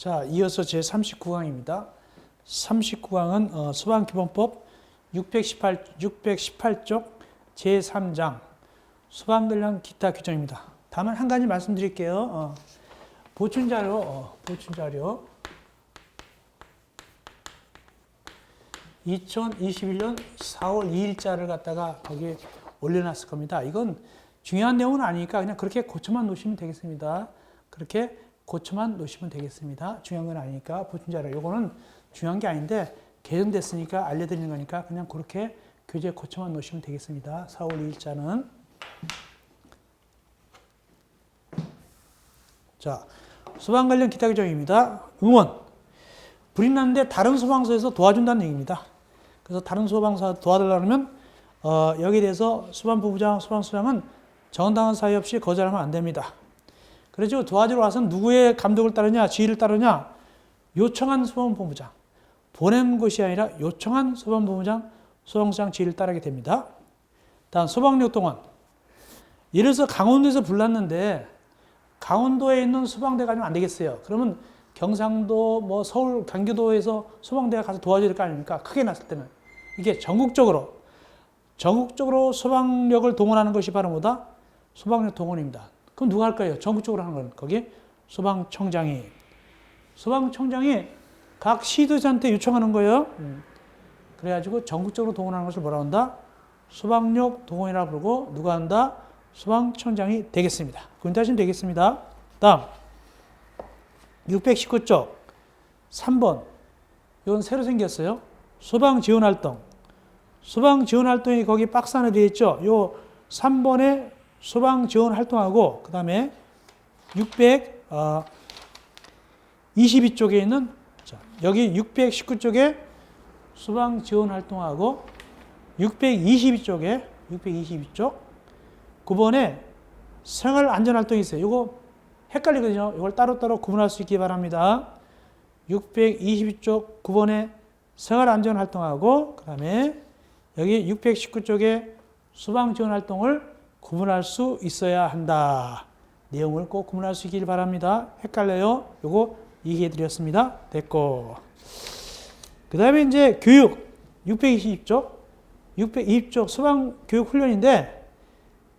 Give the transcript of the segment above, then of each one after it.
자, 이어서 제 39강입니다. 39강은 수방기본법 618쪽 제3장 수방관련 기타 규정입니다. 다만 한 가지 말씀드릴게요. 보충자료 2021년 4월 2일자를 갖다가 거기에 올려놨을 겁니다. 이건 중요한 내용은 아니니까 그냥 그렇게 고쳐만 놓으시면 되겠습니다. 그렇게 고쳐만 놓으시면 되겠습니다. 중요한 건 아니니까 보충자료. 요거는 중요한 게 아닌데 개정됐으니까 알려드리는 거니까 그냥 그렇게 교재 고쳐만 놓으시면 되겠습니다. 4월 2일자는 자, 소방 관련 기타 규정입니다. 응원. 불이 났는데 다른 소방서에서 도와준다는 얘기입니다. 그래서 다른 소방서 도와달라면 여기에 대해서 소방부부장, 소방서장은 정당한 사유 없이 거절하면 안 됩니다. 그래서 도와주러 와서는 누구의 감독을 따르냐, 지휘를 따르냐, 요청한 소방본부장, 보낸 것이 아니라 요청한 소방본부장, 소방서장 지휘를 따르게 됩니다. 다음 소방력 동원. 예를 들어서 강원도에서 불났는데 강원도에 있는 소방대가 아니면 안 되겠어요. 그러면 경상도, 서울, 경기도에서 소방대가 가서 도와줘야 될 거 아닙니까? 크게 났을 때는. 이게 전국적으로 소방력을 동원하는 것이 바로 뭐다? 소방력 동원입니다. 그럼 누가 할까요? 전국적으로 하는 건 거기 소방청장이 각 시도지사한테 요청하는 거예요. 그래가지고 전국적으로 동원하는 것을 뭐라 한다? 소방력 동원이라고 부르고 누가 한다? 소방청장이 되겠습니다. 구인하시면 되겠습니다. 다음 619쪽 3번 이건 새로 생겼어요. 소방지원활동. 소방지원활동이 거기 박스 안에 되어 있죠. 요 3번에 소방지원활동하고 그 다음에 622쪽에 있는 여기 619쪽에 소방지원활동하고 622쪽에 622쪽 9번에 생활안전활동이 있어요. 이거 헷갈리거든요. 이걸 따로따로 구분할 수 있기 바랍니다. 622쪽 9번에 생활안전활동하고 그 다음에 여기 619쪽에 소방지원활동을 구분할 수 있어야 한다. 내용을 꼭 구분할 수 있길 바랍니다. 헷갈려요. 요거 얘기해 드렸습니다. 됐고. 그 다음에 이제 교육 620쪽 소방교육훈련인데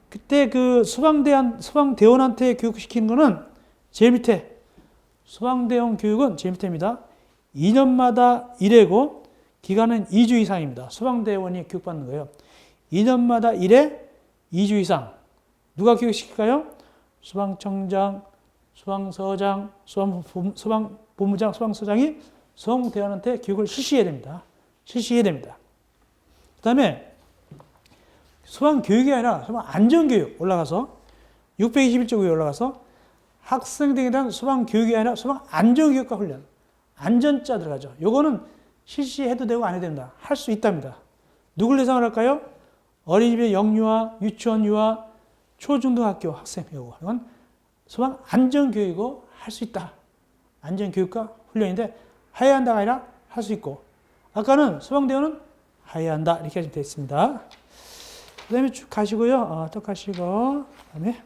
그때 그 소방대원한테 교육시키는 거는 제일 밑에 소방대원 교육은 제일 밑에입니다. 2년마다 1회고 기간은 2주 이상입니다. 소방대원이 교육받는 거예요. 2년마다 1회 2주 이상. 누가 교육시킬까요? 소방청장, 소방서장, 소방본부장, 소방서장이 소방대원한테 교육을 실시해야 됩니다. 그 다음에 소방교육이 아니라 소방안전교육 올라가서 621쪽에 올라가서 학생들에 대한 소방교육이 아니라 소방안전교육과 훈련. 안전자 들어가죠. 요거는 실시해도 되고 안 해도 된다. 할 수 있답니다. 누굴 대상으로 할까요? 어린이집의 영유아, 유치원 유아, 초중등학교 학생 요거. 이건 소방안전교육이고 할 수 있다. 안전교육과 훈련인데 해야 한다가 아니라 할 수 있고 아까는 소방대원은 해야 한다. 이렇게 하시면 되겠습니다. 그 다음에 쭉 가시고요. 또 가시고 그 다음에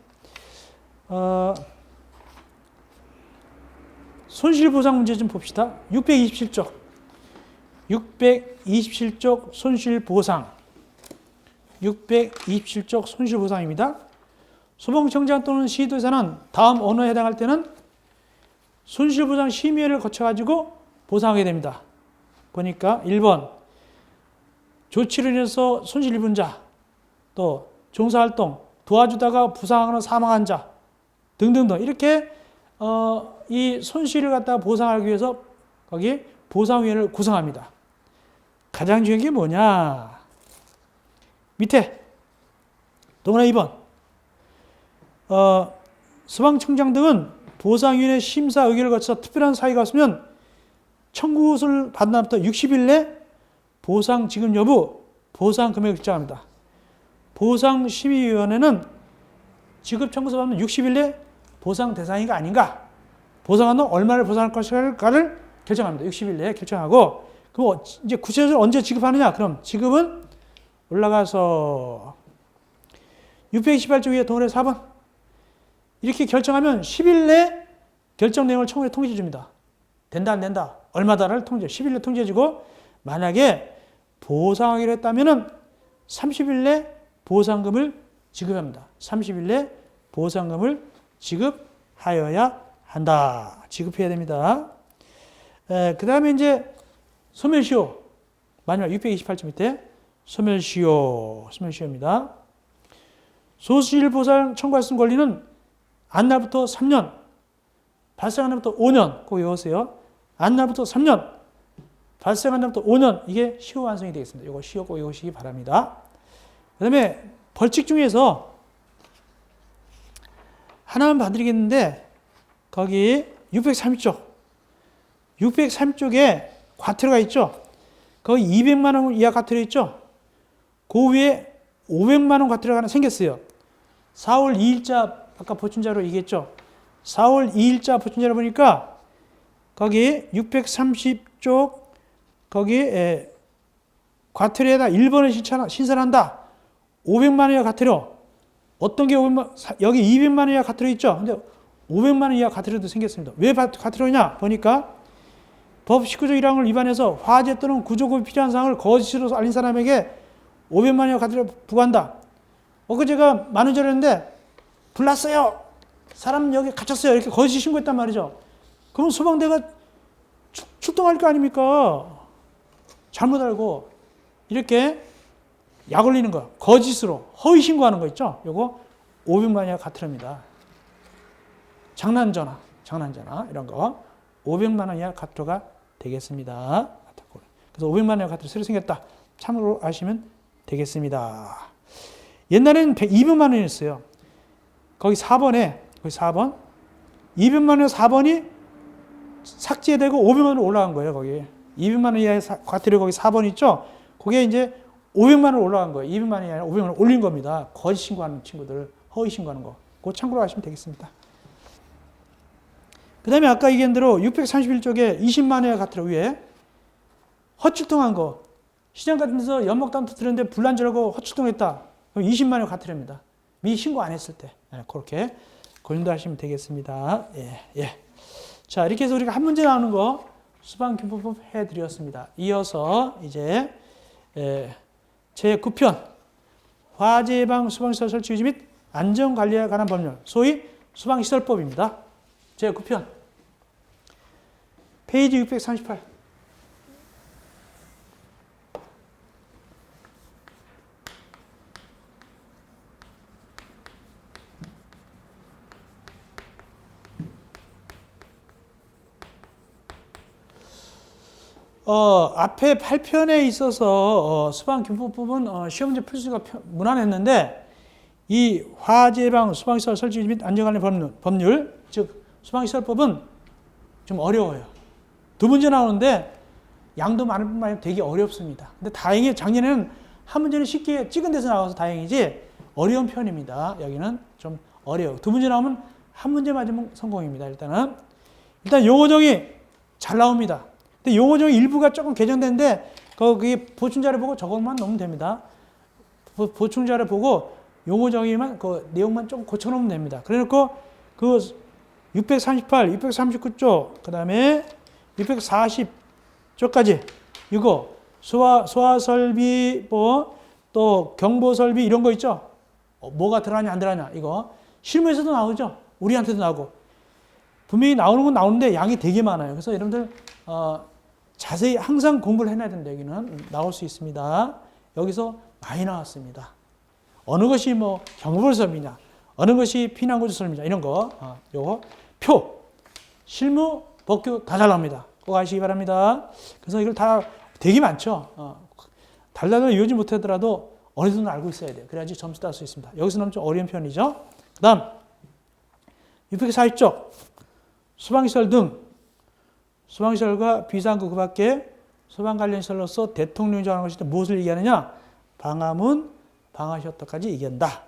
손실보상 문제 좀 봅시다. 627쪽 손실보상 627쪽 손실보상입니다. 소방청장 또는 시도지사는 다음 언어에 해당할 때는 손실보상 심의회를 거쳐가지고 보상하게 됩니다. 보니까 1번 조치로 인해서 손실 입은 자, 또 종사활동, 도와주다가 부상하거나 사망한 자 등등등 이렇게 이 손실을 갖다가 보상하기 위해서 거기 보상위원회를 구성합니다. 가장 중요한 게 뭐냐? 밑에 동그라 2번 소방청장 등은 보상위원회 심사 의결을 거쳐서 특별한 사유가 없으면 청구서를 받은 다음부터 60일 내 보상 지급 여부, 보상 금액을 결정합니다. 보상심의위원회는 지급 청구서 받으면 60일 내 보상 대상인가 아닌가, 보상하는 얼마를 보상할 것인가를 결정합니다. 60일 내에 결정하고, 그럼 이제 구체적으로 언제 지급하느냐? 그럼 지급은 올라가서 628조 위에 동그라미 4번 이렇게 결정하면 10일 내 결정 내용을 청구에 통지해 줍니다. 된다 안 된다. 얼마다를 통제 10일 내 통제해주고 만약에 보상하기로 했다면은 30일 내 보상금을 지급합니다. 30일 내 보상금을 지급하여야 한다. 지급해야 됩니다. 그 다음에 이제 소멸시효. 마지막 628조 밑에 소멸시효입니다. 소수일 보상 청구할 수 있는 권리는 안날부터 3년, 발생한 날부터 5년, 꼭 외우세요. 안날부터 3년, 발생한 날부터 5년, 이게 시효 완성이 되겠습니다. 이거 시효 꼭 외우시기 바랍니다. 그 다음에 벌칙 중에서 하나만 봐드리겠는데, 거기 630쪽, 630쪽에 과태료가 있죠. 거기 200만 원 이하 과태료 있죠. 그 위에 500만 원 과태료가 하나 생겼어요. 4월 2일자 아까 보충자료 얘기했죠. 4월 2일자 보충자료 보니까 거기 630쪽 거기 과태료에다 1번을 신설한다. 500만 원 이하 과태료. 어떤 게 500만, 여기 200만 원 이하 과태료 있죠. 근데 500만 원 이하 과태료도 생겼습니다. 왜 과태료냐? 보니까 법 19조 1항을 위반해서 화재 또는 구조급이 필요한 사항을 거짓으로 알린 사람에게 500만 원 이하 과태료 부과한다. 엊그제가 만원 전했는데 불났어요. 사람 여기 갇혔어요. 이렇게 거짓 신고했단 말이죠. 그럼 소방대가 출동할 거 아닙니까? 잘못 알고 이렇게 약 올리는 거, 거짓으로 허위 신고하는 거 있죠. 요거 500만 원 이하 과태료입니다. 장난전화 이런 거 500만 원 이하 과태료가 되겠습니다. 그래서 500만 원 이하 과태료 새로 생겼다. 참고로 아시면 되겠습니다. 옛날에는 200만 원이었어요. 거기 4번에, 거기 4번. 200만 원 4번이 삭제되고 500만 원으로 올라간 거예요, 거기. 200만 원 이하의 과태료 거기 4번 있죠? 그게 이제 500만 원 올라간 거예요. 200만 원 이하 500만 원 올린 겁니다. 거짓 신고하는 친구들, 허위 신고하는 거. 그거 참고로 하시면 되겠습니다. 그 다음에 아까 얘기한 대로 631쪽에 20만 원의 과태료 위에 허출동한 거. 시장 같은 데서 연목담 터뜨렸는데 불난줄하고 허출동했다. 그럼 20만 원 과태료입니다. 미리 신고 안 했을 때. 그렇게 고민도 하시면 되겠습니다. 예. 자, 이렇게 해서 우리가 한 문제 나오는 거 수방기법법 해드렸습니다. 이어서 이제 제9편 화재 예방 수방시설 설치 유지 및 안전관리에 관한 법률, 소위 수방시설법입니다. 제9편 페이지 638. 앞에 8편에 있어서 수방기법법은 시험문제 풀수가 무난했는데 이 화재방 수방시설 설치 및 안전관리 법률, 즉 수방시설법은 좀 어려워요. 두 문제 나오는데 양도 많을 뿐만 아니라 되게 어렵습니다. 근데 다행히 작년에는 한 문제는 쉽게 찍은 데서 나와서 다행이지 어려운 편입니다. 여기는 좀 어려워요. 두 문제 나오면 한 문제 맞으면 성공입니다. 일단 용어정의 잘 나옵니다. 근데 용어정의 일부가 조금 개정된데 거기 보충자료 보고 저것만 넣으면 됩니다. 보충자료 보고 용어정의만 그 내용만 좀 고쳐놓으면 됩니다. 그래놓고 그 638, 639쪽 그 다음에 640쪽까지 이거 소화설비 또 경보설비 이런 거 있죠. 뭐가 들어가냐 안 들어가냐 이거 실무에서도 나오죠. 우리한테도 나오고 분명히 나오는 건 나오는데 양이 되게 많아요. 그래서 여러분들 자세히 항상 공부를 해놔야 된다. 여기는 나올 수 있습니다. 여기서 많이 나왔습니다. 어느 것이 경보설비냐, 어느 것이 피난구조설비냐 이런 거, 요거 표, 실무, 법규 다 잘 나옵니다. 꼭 아시기 바랍니다. 그래서 이걸 다 되게 많죠. 달달달 이해하지 못하더라도 어느 정도 알고 있어야 돼요. 그래야지 점수 딸 수 있습니다. 여기서는 좀 어려운 편이죠. 그 다음 640쪽 소방시설 등 소방시설과 비상구 그 밖에 소방 관련 시설로서 대통령이 정하는 것이 무엇을 얘기하느냐? 방화문, 방화셔터까지 얘기한다.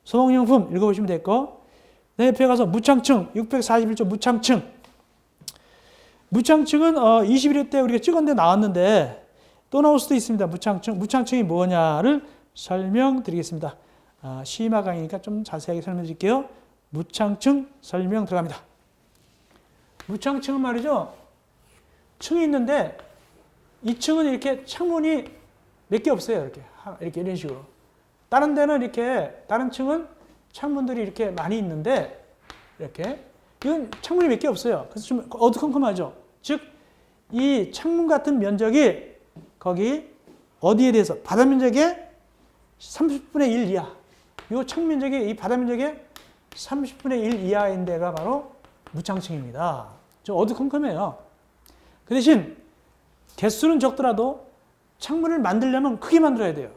소방용품 읽어보시면 됐고 내 옆에 가서 무창층 641조 무창층 무창층은 21회 때 우리가 찍었는데 나왔는데 또 나올 수도 있습니다. 무창층이 뭐냐를 설명드리겠습니다. 시마 강의니까 좀 자세하게 설명드릴게요. 무창층 설명 들어갑니다. 무창층은 말이죠. 층이 있는데 이 층은 이렇게 창문이 몇 개 없어요. 이렇게 이런 식으로. 다른 데는 이렇게 다른 층은 창문들이 이렇게 많이 있는데 이렇게 이건 창문이 몇 개 없어요. 그래서 좀 어두컴컴하죠. 즉 이 창문 같은 면적이 거기 어디에 대해서 바다 면적의 30분의 1 이하. 이 창문 면적이 이 바다 면적의 30분의 1 이하인 데가 바로 무창층입니다. 좀 어두컴컴해요. 그 대신 개수는 적더라도 창문을 만들려면 크게 만들어야 돼요.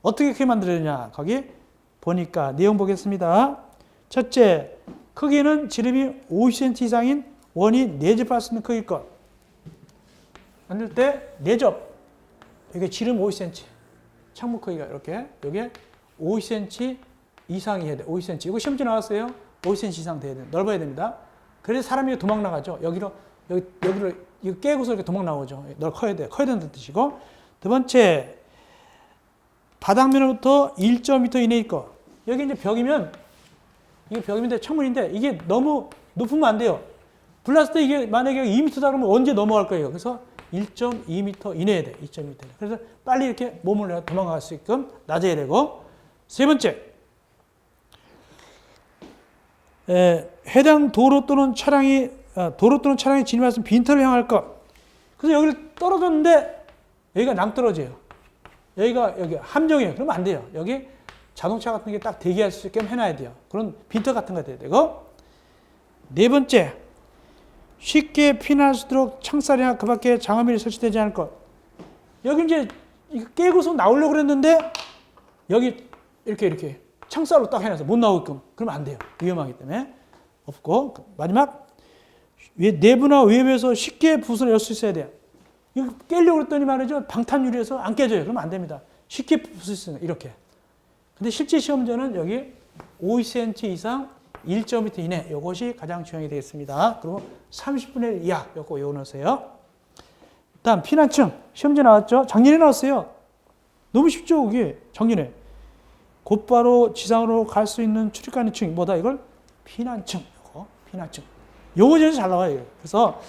어떻게 크게 만들어야 되냐? 거기 보니까 내용 보겠습니다. 첫째, 크기는 지름이 50cm 이상인 원이 4접할 수 있는 크기일 것. 만들 때 4접. 이게 지름 50cm. 창문 크기가 이렇게. 이게 50cm 이상이 해야 돼. 50cm. 이거 시험지 나왔어요. 50cm 이상 돼야 돼. 넓어야 됩니다. 그래서 사람이 도망 나가죠. 여기로 이거 깨고서 이렇게 도망 나오죠. 커야 돼. 커야 된다는 뜻이고. 두 번째, 바닥면으로부터 1.5m 이내일 것. 여기 이제 벽이면, 이게 벽인데 창문인데 이게 너무 높으면 안 돼요. 불났을 때 이게 만약에 2m다 그러면 언제 넘어갈 거예요. 그래서 1.2m 이내에 돼. 2.2m. 그래서 빨리 이렇게 몸을 도망갈 수 있게끔 낮아야 되고. 세 번째, 해당 도로 또는 차량이 진입할 수 있는 빈터를 향할 것. 그래서 여기를 떨어졌는데 여기가 낭떨어져요. 여기 함정이에요. 그러면 안 돼요. 여기 자동차 같은 게 딱 대기할 수 있게 해놔야 돼요. 그런 빈터 같은 거 돼야 되고. 네 번째, 쉽게 피난할 수 있도록 창살이나 그 밖에 장화밀이 설치되지 않을 것. 여기 이제 이거 깨고서 나오려고 그랬는데 여기 이렇게 창살로 딱 해놔서 못 나오게끔. 그러면 안 돼요. 위험하기 때문에. 없고. 마지막, 내부나 외부에서 쉽게 붓을 열 수 있어야 돼요. 이거 깨려고 그랬더니 말이죠. 방탄유리에서 안 깨져요. 그러면 안 됩니다. 쉽게 붓을 수 있어요. 이렇게. 근데 실제 시험자는 여기 50cm 이상 1.5m 이내. 이것이 가장 중요하게 되겠습니다. 그리고 30분의 1 이하. 요거 외워놓으세요. 다음, 피난층. 시험지 나왔죠? 작년에 나왔어요. 너무 쉽죠, 그게. 작년에. 곧바로 지상으로 갈 수 있는 출입가능 층. 뭐다, 이걸? 피난층. 피난층. 요거 제일 잘 나와요. 그래서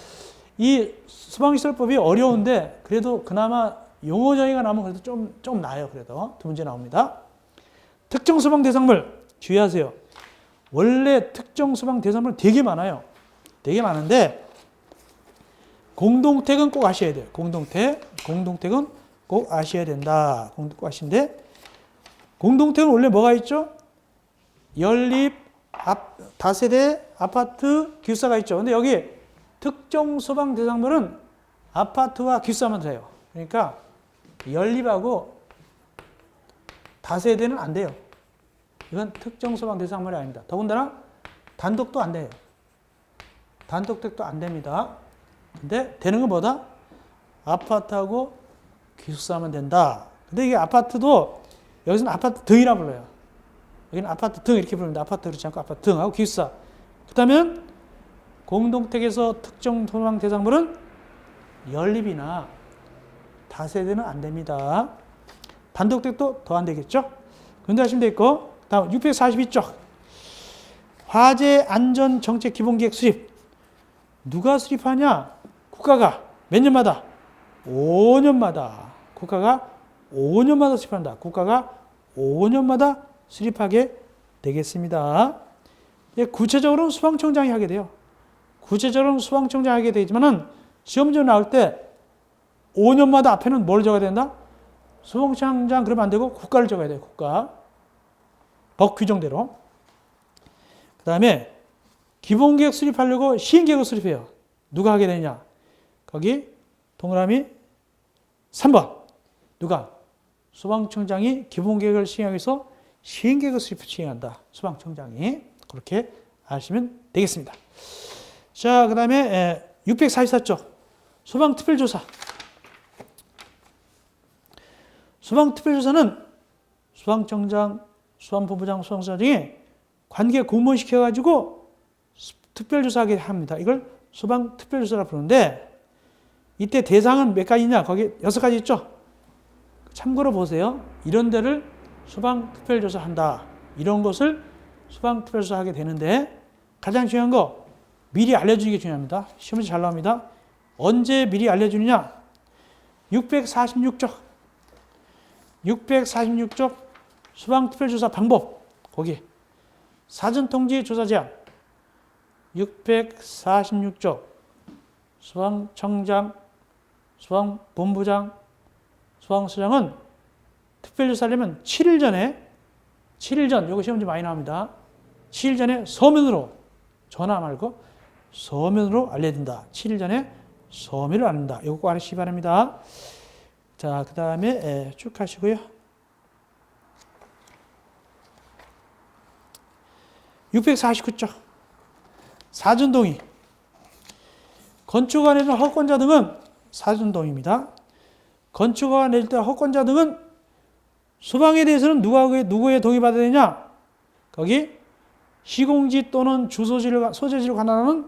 이 소방시설법이 어려운데 그래도 그나마 용어 정의가 나오면 그래도 좀 나아요. 그래도 두 문제 나옵니다. 특정 소방 대상물 주의하세요. 원래 특정 소방 대상물 되게 많아요. 되게 많은데 공동택은 꼭 아셔야 돼요. 공동택은 꼭 아셔야 된다. 꼭 아시는데 공동택은 원래 뭐가 있죠? 연립, 다세대, 아파트, 기숙사가 있죠. 근데 여기 특정 소방 대상물은 아파트와 기숙사만 돼요. 그러니까 연립하고 다세대는 안 돼요. 이건 특정 소방 대상물이 아닙니다. 더군다나 단독도 안 돼요. 단독택도 안 됩니다. 근데 되는 건 뭐다? 아파트하고 기숙사만 된다. 근데 이게 아파트도 여기서는 아파트 등이라 불러요. 여기는 아파트 등 이렇게 부릅니다. 아파트 그렇지 않고 아파트 등하고 기숙사. 그렇다면 공동택에서 특정 소방 대상물은 연립이나 다세대는 안 됩니다. 단독택도 더 안 되겠죠? 그런데 하시면 되겠고, 다음 642쪽. 화재 안전 정책 기본계획 수립. 누가 수립하냐? 국가가 몇 년마다? 5년마다. 국가가 5년마다 수립한다. 국가가 5년마다 수립하게 되겠습니다. 구체적으로는 소방청장이 하게 돼요. 구체적으로는 소방청장이 하게 되지만은 시험지에 나올 때 5년마다 앞에는 뭘 적어야 된다? 소방청장 그러면 안 되고 국가를 적어야 돼요. 국가. 법 규정대로. 그 다음에 기본계획 수립하려고 시행계획을 수립해요. 누가 하게 되냐? 거기 동그라미 3번. 누가? 소방청장이 기본계획을 시행하기 위해서 시행계획을 시행한다. 소방청장이. 그렇게 아시면 되겠습니다. 자, 그 다음에 644쪽. 소방특별조사. 소방특별조사는 소방청장, 소방본부장, 소방서장이 관계 공무원 시켜가지고 특별조사하게 합니다. 이걸 소방특별조사라고 부르는데 이때 대상은 몇 가지냐? 거기 6가지 있죠? 참고로 보세요. 이런 데를 소방특별조사 한다. 이런 것을 소방특별조사 하게 되는데 가장 중요한 거 미리 알려주는 게 중요합니다. 시험에서 잘 나옵니다. 언제 미리 알려주느냐? 646쪽. 646쪽 수방특별조사 방법. 거기. 사전통지 조사 제한. 646쪽 수방청장, 수방본부장, 수방수장은 특별조사하려면 7일 전, 이거 시험지 많이 나옵니다. 7일 전에 서면으로, 전화 말고 서면으로 알려야 된다. 7일 전에 서면을 알린다. 이거 꼭 알으시기 바랍니다. 자, 그 다음에 쭉 하시고요. 649쪽 사전동의. 건축허가 내는 허권자 등은 사전동의입니다. 건축허가 낼 때 허권자 등은 수방에 대해서는 누구의 동의받아야 되냐? 거기 시공지 또는 주소지를 소재지를 관할하는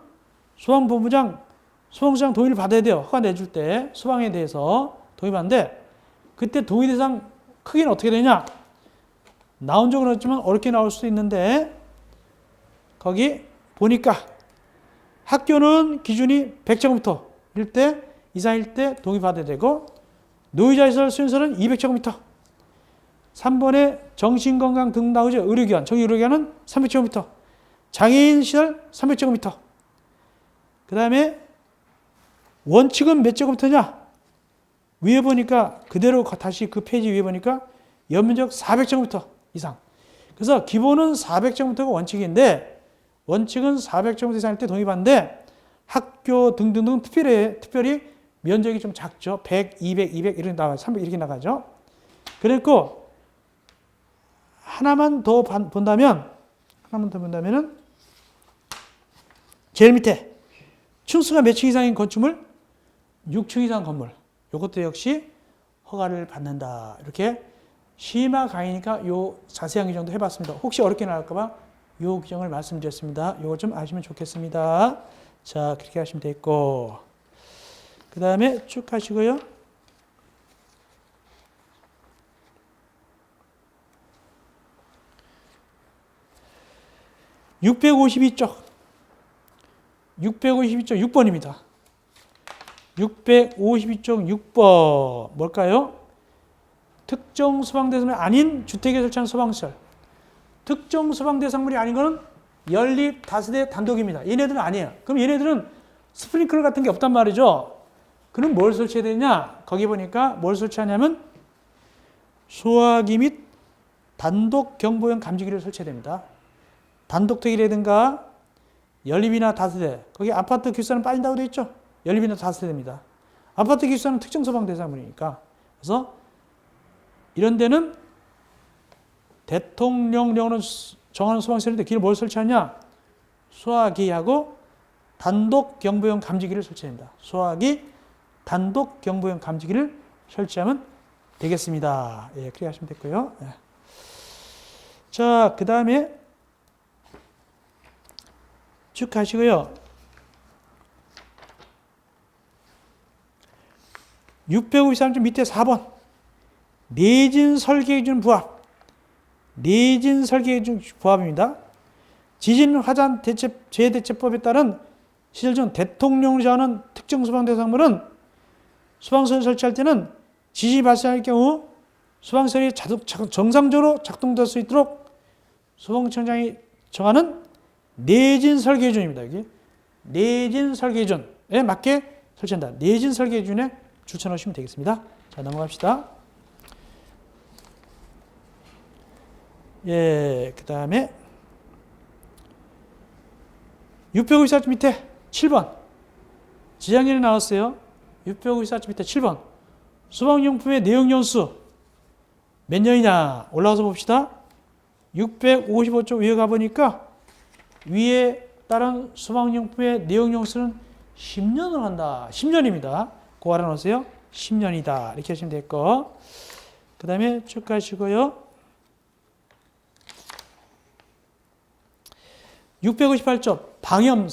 수방본부장, 수방수장 동의를 받아야 돼요. 허가 내줄 때 수방에 대해서 동의받는데 그때 동의 대상 크기는 어떻게 되냐? 나온 적은 없지만 어렵게 나올 수도 있는데 거기 보니까 학교는 기준이 100제곱미터일 때 이상일 때 동의받아야 되고 노유자시설 수용설은 200제곱미터. 3번에 정신건강 등록의제 의료기관, 정의의료기관은 300제곱미터. 장애인 시설 300제곱미터. 그 다음에 원칙은 몇 제곱미터냐? 위에 보니까 그대로 다시 그 페이지 위에 보니까 연면적 400제곱미터 이상. 그래서 기본은 400제곱미터가 원칙인데 원칙은 400제곱미터 이상일 때 동의받는데 학교 등등등 특별히 면적이 좀 작죠. 100, 200, 200 이렇게 나가죠. 300 이렇게 나가죠. 그리고 하나만 더 본다면은 제일 밑에 층수가 몇 층 이상인 건축물? 6층 이상 건물. 이것도 역시 허가를 받는다. 이렇게 심화 강의니까 요 자세한 규정도 해봤습니다. 혹시 어렵게 나올까봐 요 규정을 말씀드렸습니다. 요거 좀 아시면 좋겠습니다. 자, 그렇게 하시면 되겠고. 그 다음에 쭉 하시고요. (652쪽) 6번입니다. 652쪽 6번 뭘까요? 특정 수방 대상물이 아닌 주택에 설치한 소방시설. 특정 수방 대상물이 아닌 것은 연립, 다세대, 단독입니다. 얘네들은 아니에요. 그럼 얘네들은 스프링클러 같은 게 없단 말이죠. 그럼 뭘 설치해야 되냐? 거기 보니까 뭘 설치하냐면 소화기 및 단독 경보용 감지기를 설치해야 됩니다. 단독택이라든가 연립이나 다세대, 거기 아파트 기숙사는 빠진다고 되어 있죠. 연립이나 다세대입니다. 아파트 기숙사는 특정 소방 대상물이니까. 그래서 이런 데는 대통령령으로 정하는 소방시설인데 기를 뭘 설치하냐? 소화기하고 단독 경보용 감지기를 설치합니다. 소화기, 단독 경보용 감지기를 설치하면 되겠습니다. 예, 그렇게 하시면 됐고요. 예. 자, 그 다음에 쭉 가시고요. 653쪽 밑에 4번. 내진 설계기준 부합. 내진 설계기준 부합입니다. 지진 화산 재해대책법에 따른 시설 중 대통령을 정하는 특정 소방 대상물은 소방서를 설치할 때는 지진이 발생할 경우 소방서리 정상적으로 작동될 수 있도록 소방청장이 정하는 내진 설계기준입니다. 여기 내진 설계기준에 맞게 설치한다. 내진 설계기준에 줄쳐 놓으시면 되겠습니다. 자, 넘어갑시다. 예, 그 다음에 654쪽 밑에 7번 지장년에 나왔어요. 654쪽 밑에 7번 소방용품의 내용연수 몇 년이냐 올라가서 봅시다. 655쪽 위에 가보니까 위에 따른 소방용품의 내용연수는 10년을 한다. 10년입니다. 그거 알아놓으세요. 10년이다. 이렇게 하시면 됐고 그 다음에 쭉 가시고요. 658쪽 방염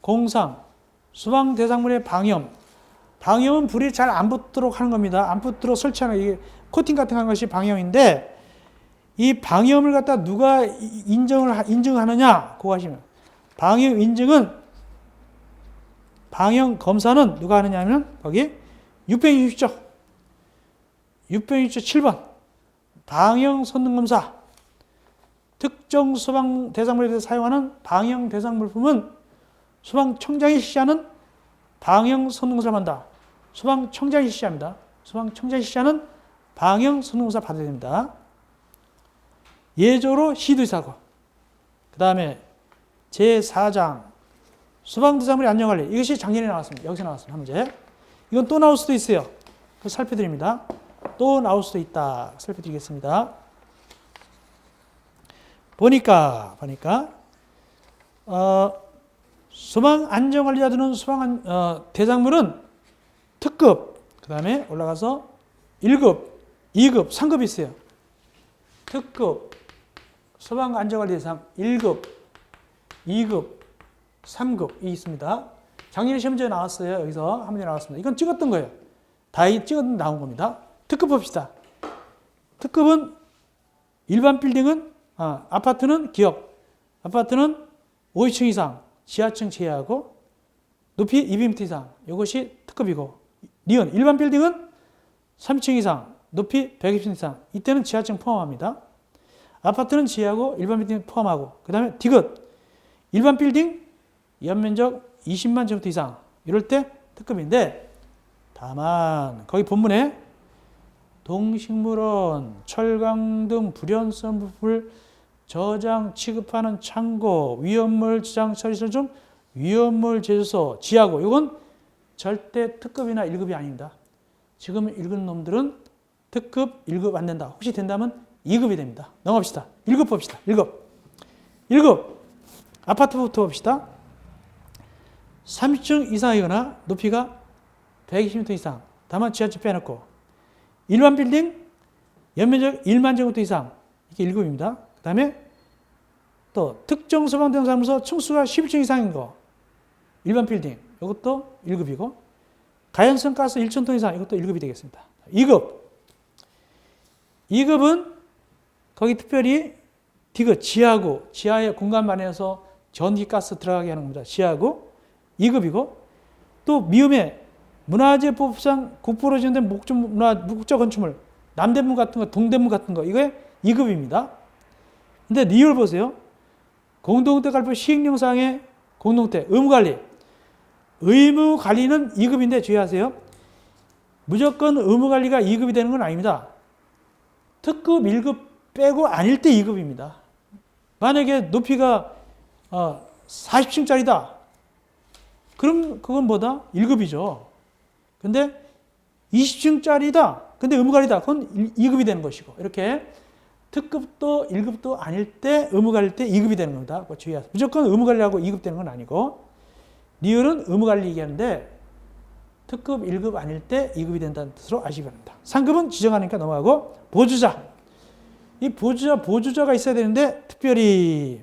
공상 소방 대상물의 방염은 불이 잘 안 붙도록 하는 겁니다. 안 붙도록 설치하는 이게 코팅 같은 거 하는 것이 방염인데 이 방염을 갖다 누가 인증하느냐 그거 하시면 방염 인증은 방영 검사는 누가 하느냐면 거기 626조 7번 방영 선능 검사 특정 소방 대상물에 대해서 사용하는 방영 대상 물품은 소방청장이 실시하는 방영 선능 검사를 한다. 소방청장이 실시합니다. 소방청장이 실시하는 방영 선능 검사 받아야 됩니다. 예조로 시도의사고. 그 다음에 제4장 소방대상물의 안전관리. 이것이 작년에 나왔습니다. 여기서 나왔습니다. 한 문제. 이건 또 나올 수도 있어요. 그거 살펴드립니다. 또 나올 수도 있다. 살펴드리겠습니다. 보니까 소방안전관리자들은 대상물은 특급, 그 다음에 올라가서 1급, 2급, 3급이 있어요. 특급, 소방안전관리 대상 1급, 2급, 3급이 있습니다. 작년에 시험지에 나왔어요. 여기서 한 문제 나왔습니다. 이건 찍었던 거예요. 다 찍었는데 나온 겁니다. 특급 봅시다. 특급은 일반 빌딩은 아파트는 기업, 아파트는 50층 이상, 지하층 제외하고 높이 200m 이상. 이것이 특급이고 니은 일반 빌딩은 3층 이상, 높이 120m 이상. 이때는 지하층 포함합니다. 아파트는 지하고 일반 빌딩 포함하고 그 다음에 디귿 일반 빌딩 연면적 20만 제곱미터 이상 이럴 때 특급인데 다만 거기 본문에 동식물원, 철강 등 불연성 물품을 저장, 취급하는 창고, 위험물 저장 처리시설 중 위험물 제조소, 지하고 이건 절대 특급이나 1급이 아닙니다. 지금 읽은 놈들은 특급 1급 안 된다. 혹시 된다면 2급이 됩니다. 넘어갑시다. 1급 봅시다. 1급. 아파트부터 봅시다. 30층 이상이거나 높이가 120m 이상. 다만 지하철 빼놓고. 일반 빌딩 연면적 1만 제곱미터 이상. 이게 1급입니다. 그 다음에 또 특정 소방대응사무소 층수가 11층 이상인 거. 일반 빌딩. 이것도 1급이고. 가연성 가스 1,000톤 이상. 이것도 1급이 되겠습니다. 2급은 거기 특별히 디귿, 지하고, 지하에 공간 마련해서 전기 가스 들어가게 하는 겁니다. 지하고, 2급이고, 또 미음에 문화재법상 국보로 지정된 목적 건축물, 남대문 같은 거, 동대문 같은 거, 이거에 2급입니다. 근데 리얼 보세요. 공동대 관리법 시행령상의 공동대, 의무관리. 의무관리는 2급인데 주의하세요. 무조건 의무관리가 2급이 되는 건 아닙니다. 특급 1급 빼고 아닐 때 2급입니다. 만약에 높이가 40층짜리다. 그럼 그건 뭐다? 1급이죠. 근데 20층짜리다. 근데 의무관리다. 그건 2급이 되는 것이고. 이렇게 특급도 1급도 아닐 때 의무관리일 때 2급이 되는 겁니다. 주의하세요. 무조건 의무관리하고 2급 되는 건 아니고 리을은 의무관리 얘기하는데 특급 1급 아닐 때 2급이 된다는 뜻으로 아시기 바랍니다. 상급은 지정하니까 넘어가고 보주자. 이 보주자가 있어야 되는데 특별히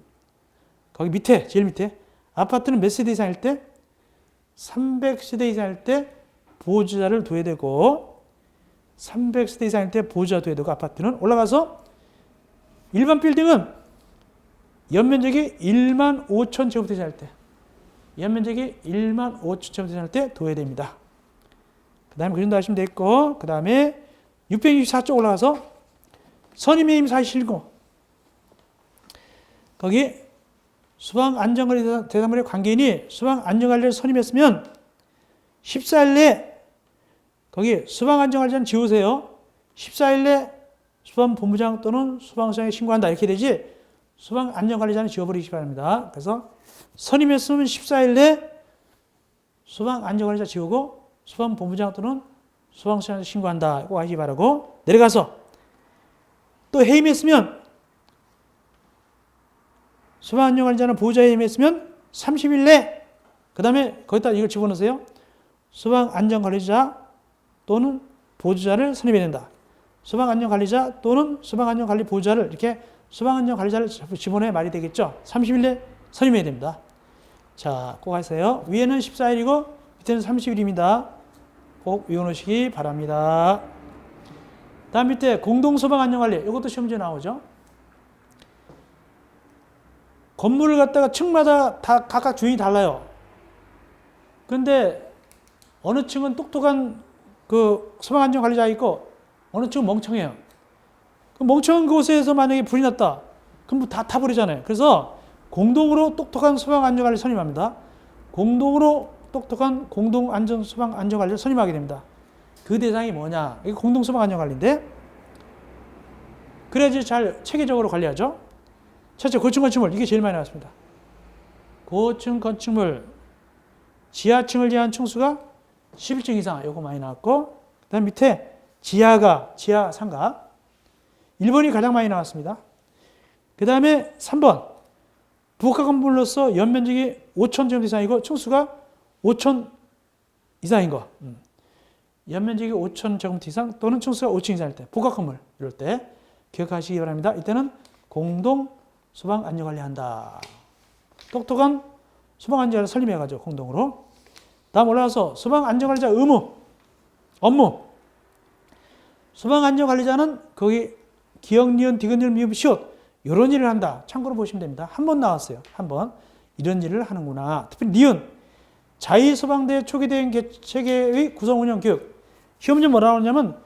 거기 밑에 제일 밑에 아파트는 몇 세대 이상일 때 300세대 이상일 때 보주자를 둬야 되고 300세대 이상일 때 보주자 둬야 되고 아파트는 올라가서 일반 빌딩은 연면적이 1만 5천 제곱미터 이상일 때 연면적이 1만 5천 제곱미터 이상일 때 둬야 됩니다. 그 다음에 그 정도 하시면 되겠고 그 다음에 624쪽 올라가서 선임의 임사의 실고 거기 소방안전관리 대상물의 관계인이 소방안전관리를 선임했으면 14일 내에 거기 소방안전관리자는 지우세요. 14일 내에 소방본부장 또는 소방서장에 신고한다 이렇게 되지 소방안전관리자는 지워버리기 바랍니다. 그래서 선임했으면 14일 내에 소방안전관리자 지우고 소방본부장 또는 소방서장에 신고한다 꼭 하시기 바라고 내려가서 또 해임했으면 소방안전관리자는 보호자 해임했으면 30일 내 그 다음에 거기다 이걸 집어넣으세요. 소방안전관리자 또는 보호자를 선임해야 된다. 소방안전관리자 또는 소방안전관리 보호자를 이렇게 소방안전관리자를 집어넣어야 말이 되겠죠. 30일 내 선임해야 됩니다. 자, 꼭 하세요. 위에는 14일이고 밑에는 30일입니다. 꼭 외워놓으시기 바랍니다. 다음 밑에 공동소방안전관리 이것도 시험지에 나오죠. 건물을 갖다가 층마다 다 각각 주인이 달라요. 근데 어느 층은 똑똑한 그 소방안전관리자가 있고 어느 층은 멍청해요. 그 멍청한 곳에서 만약에 불이 났다. 그럼 뭐 다 타버리잖아요. 그래서 공동으로 똑똑한 소방안전관리를 선임합니다. 공동으로 똑똑한 소방안전관리를 선임하게 됩니다. 그 대상이 뭐냐? 이게 공동소방안전관리인데 그래야지 잘 체계적으로 관리하죠. 첫째, 고층 건축물. 이게 제일 많이 나왔습니다. 고층 건축물. 지하층을 제한 층수가 11층 이상. 요거 많이 나왔고 그 다음 밑에 지하 상가. 1번이 가장 많이 나왔습니다. 그 다음에 3번. 부가 건물로서 연면적이 5,000제곱미터 이상이고 층수가 5,000 이상인 거. 연면적이 5,000제곱미터 이상 또는 층수가 5층 이상일 때. 부가 건물 이럴 때 기억하시기 바랍니다. 이때는 공동 소방안전관리한다. 똑똑한 소방안전관리를 설립해가지고 공동으로. 다음 올라가서 소방안전관리자 업무. 소방안전관리자는 거기 기역, 니은, 디귿, 리을, 미음, 시옷 이런 일을 한다. 참고로 보시면 됩니다. 한 번 나왔어요. 한 번. 이런 일을 하는구나. 특히 니은. 자위소방대 초기 대응 체계의 구성 운영 교육. 시험 문제 뭐라고 하냐면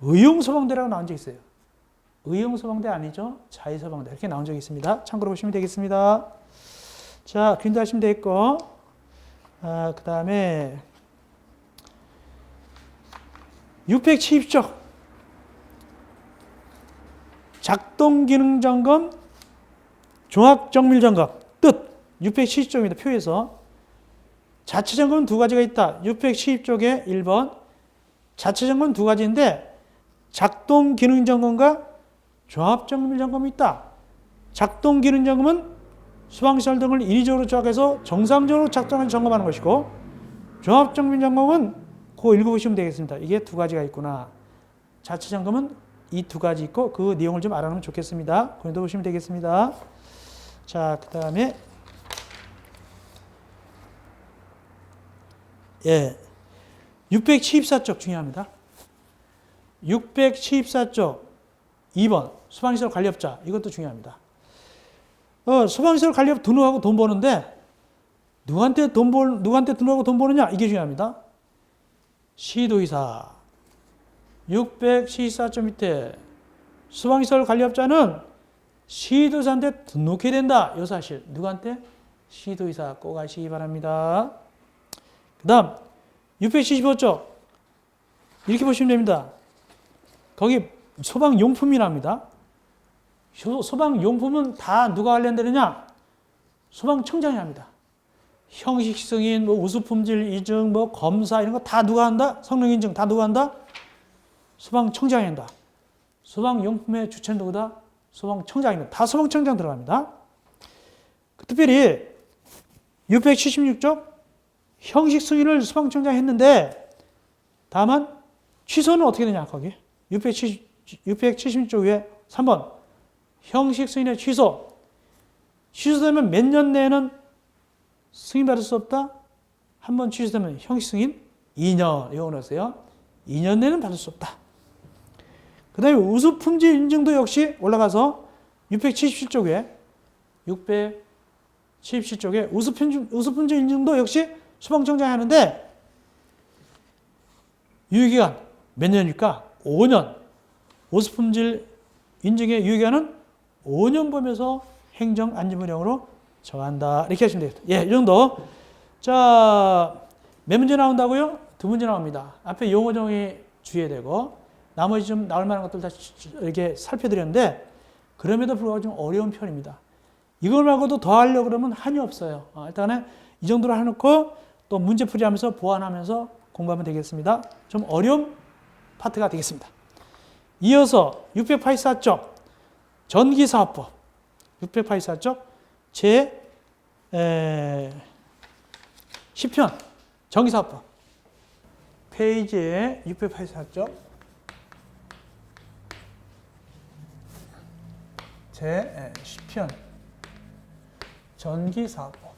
의용소방대라고 나온 적이 있어요. 의용소방대 아니죠? 자위소방대. 이렇게 나온 적이 있습니다. 참고로 보시면 되겠습니다. 자, 그림도 하시면 되겠고. 그 다음에 670조. 작동기능점검, 종합정밀점검. 뜻. 670조입니다. 표에서. 자체점검은 두 가지가 있다. 670쪽에 1번. 자체점검은 두 가지인데 작동기능점검과 종합정밀점검이 있다. 작동기능점검은 수방시설 등을 인위적으로 조작해서 정상적으로 작동하는 점검하는 것이고 종합정밀점검은 그거 읽어보시면 되겠습니다. 이게 두 가지가 있구나. 자체점검은 이 두 가지 있고 그 내용을 좀 알아놓으면 좋겠습니다. 그거 보시면 되겠습니다. 자, 그 다음에 674쪽 중요합니다. 674쪽 2번 소방시설 관리업자 이것도 중요합니다. 소방시설 관리업 등록하고 돈 버는데 누구한테 등록하고 돈 버느냐 이게 중요합니다. 시도의사 674쪽 밑에 소방시설 관리업자는 시도의사한테 등록해야 된다. 이 사실 누구한테? 시도의사 꼭 아시기 바랍니다. 그 다음 675쪽 이렇게 보시면 됩니다. 거기 소방용품이랍니다. 소방용품은 다 누가 관련되느냐? 소방청장이 합니다. 형식 승인, 우수품질 인증, 검사 이런 거 다 누가 한다? 성능 인증 다 누가 한다? 소방청장이 한다. 소방용품의 주체는 누구다? 소방청장입니다. 다 소방청장 들어갑니다. 특별히 676쪽 형식 승인을 소방청장이 했는데 다만 취소는 어떻게 되냐 거기 676쪽 위에 3번 형식 승인의 취소되면 몇 년 내에는 승인받을 수 없다? 한 번 취소되면 형식 승인 2년 이거 넣으세요. 2년 내는 받을 수 없다. 그 다음에 우수품질 인증도 역시 올라가서 677쪽에 우수품질 인증도 역시 소방청장이 하는데 유효기간 몇 년일까? 5년. 우수품질 인증의 유효기간은 5년 범위에서 행정안전부령으로 정한다. 이렇게 하시면 되겠다. 예, 이 정도. 자, 몇 문제 나온다고요? 2문제 나옵니다. 앞에 용어 정의 주의해야 되고 나머지 좀 나올 만한 것들 다 이렇게 살펴드렸는데 그럼에도 불구하고 좀 어려운 편입니다. 이걸 말고도 더 하려고 그러면 한이 없어요. 일단은 이 정도로 해놓고 또 문제풀이하면서 보완하면서 공부하면 되겠습니다. 좀 어려운 파트가 되겠습니다. 이어서 684쪽 전기사업법 684쪽 제 10편 전기사업법 페이지에 684쪽 제 10편 전기사업법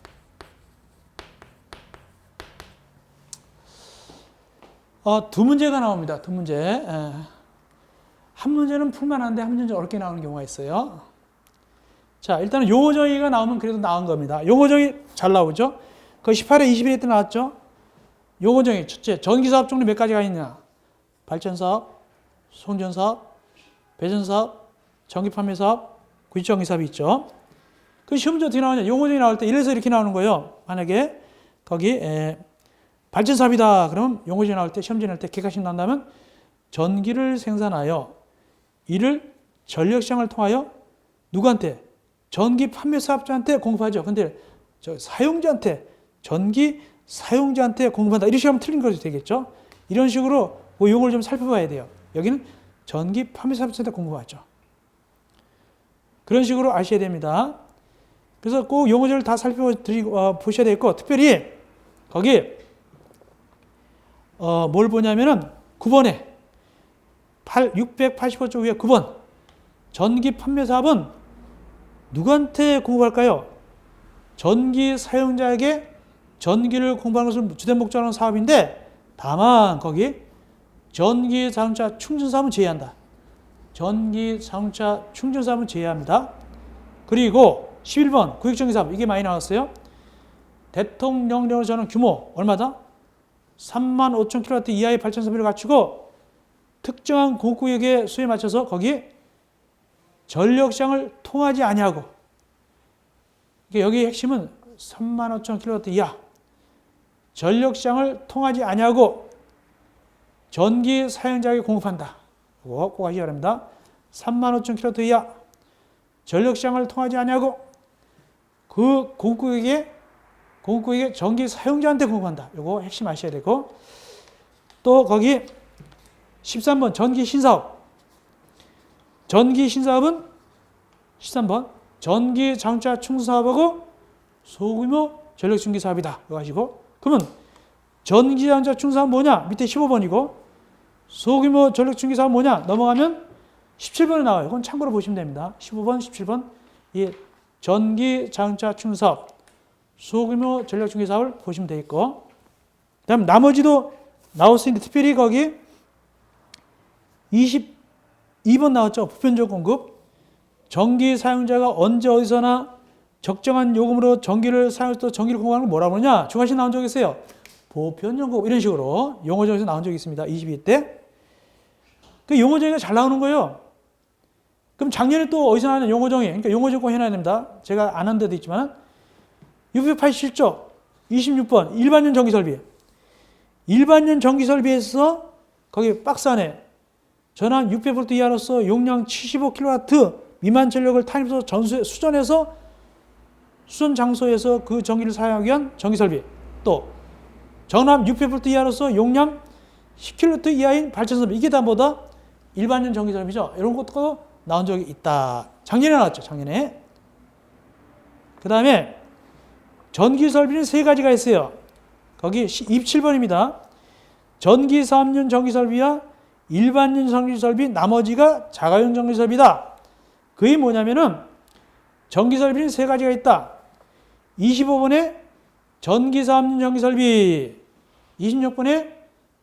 두 문제가 나옵니다. 두 문제. 한 문제는 풀만한데 한 문제는 어렵게 나오는 경우가 있어요. 자, 일단은 용어 정의가 나오면 그래도 나은 겁니다. 용어 정의 잘 나오죠? 그 18회 21회 때 나왔죠. 요거 중에 첫째, 전기사업 종류 몇 가지가 있냐? 발전사업, 송전사업, 배전사업, 전기판매사업, 구입전기사업이 있죠. 그 시험 문제 어떻게 나오냐? 용어정이 나올 때 이래서 이렇게 나오는 거예요. 만약에 거기 발전사업이다. 그러면 용어정이 나올 때 시험지 나올 때 객관식 나온다면 전기를 생산하여 이를 전력시장을 통하여 누구한테? 전기 판매 사업자한테 공급하죠. 근데 저 사용자한테 전기 사용자한테 공급한다. 이렇게 하면 틀린 것이 되겠죠. 이런 식으로 그 용어를 좀 살펴봐야 돼요. 여기는 전기 판매 사업자한테 공급하죠. 그런 식으로 아셔야 됩니다. 그래서 꼭 용어들을 다 살펴보셔야 되겠고, 특별히 거기 뭘 보냐면은 9번에 685쪽 위에 9번 전기 판매 사업은 누구한테 공급할까요? 전기 사용자에게 전기를 공급하는 것을 주된 목적으로 하는 사업인데, 다만 거기 전기 자동차 충전 사업은 제외한다. 전기 자동차 충전 사업은 제외합니다. 그리고 11번 구획전기 사업, 이게 많이 나왔어요. 대통령령으로 정하는 규모 얼마다? 35,000kW 이하의 발전 설비를 갖추고 특정한 공구역의 수에 맞춰서 거기 전력시장을 통하지 아니하고, 여기 핵심은 35,000kW 이하 전력시장을 통하지 아니하고 전기 사용자에게 공급한다. 이거 꼭 하시기 바랍니다. 35,000kW 이하 전력시장을 통하지 아니하고 그 공구역에 전기 사용자한테 공급한다. 이거 핵심 아셔야 되고, 또 거기 13번 전기 신사업. 전기 신사업은 13번 전기 자동차 충전 사업하고 소규모 전력 중개 사업이다. 이거 하시고, 그러면 전기 자동차 충전 사업은 뭐냐? 밑에 15번이고 소규모 전력 중개 사업은 뭐냐? 넘어가면 17번에 나와요. 이건 참고로 보시면 됩니다. 15번, 17번 이 전기 자동차 충전 사업, 소규모 전력 중개 사업을 보시면 되겠고, 그다음 나머지도 나올 수 있는데 특별히 거기 22번 나왔죠. 보편적 공급. 전기 사용자가 언제 어디서나 적정한 요금으로 전기를 사용해서 전기를 공급하는 걸 뭐라고 그러냐? 중간시 나온 적이 있어요. 보편적 공급. 이런 식으로 용어정에서 나온 적이 있습니다. 22 때. 그 용어정의가 잘 나오는 거예요. 그럼 작년에 또 어디서 나왔냐? 용어정의. 그러니까 용어정 꼭 해놔야 됩니다. 제가 안 한 데도 있지만 687조 26번 일반용 전기설비. 일반용 전기설비에서 거기 박스 안에 전압 600V 이하로서 용량 75kW 미만 전력을 타입해서 수전해서 수전 장소에서 그 전기를 사용하기 위한 전기설비, 또 전압 600V 이하로서 용량 10kW 이하인 발전설비, 이게 다 뭐다? 일반용 전기설비죠. 이런 것도 나온 적이 있다. 작년에 나왔죠. 작년에. 그 다음에 전기설비는 세 가지가 있어요. 거기 27번입니다. 전기사업용 전기설비와 일반용 전기설비, 나머지가 자가용 전기설비다. 그게 뭐냐면은 전기설비는 세 가지가 있다. 25번에 전기사업용 전기설비, 26번에